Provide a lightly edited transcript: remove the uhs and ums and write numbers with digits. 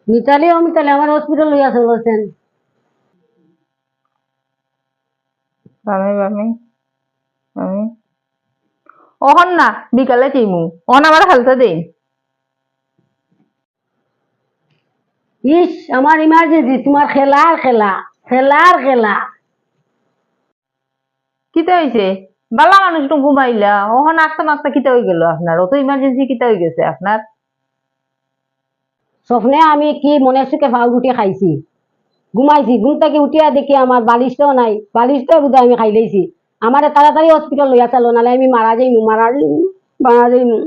মিতালি ও মিতালি আমার হসপিটাল লইয়া চলেছেন। বামে বামে বামে ওহন না বিকালে চিমু ওহন আমার হালতে দেন। ইস আমার ইমার্জেন্সি, তোমার খেলার খেলা, খেলার খেলা। কিতা হইছে? বালা মানুষ তো ঘুমাইলা ওহন আস্তে মাস্তে কিতা হয়ে গেল আপনার? অত ইমার্জেন্সি কিতা হয়ে গেছে আপনার? স্বপ্নে আমি কি মনে সুখে ফাউরুটি খাইছি, ঘুমাইছি, ঘুম থেকে উঠিয়া দেখি আমার বালিশটাও নাই, বালিশটাও বোধহয় আমি খাই লইছি। আমারে তাড়াতাড়ি হসপিটাল লইয়া চলো, নাহলে আমি মারা যাইমু, মারা যাইমু, মারা যাইমু।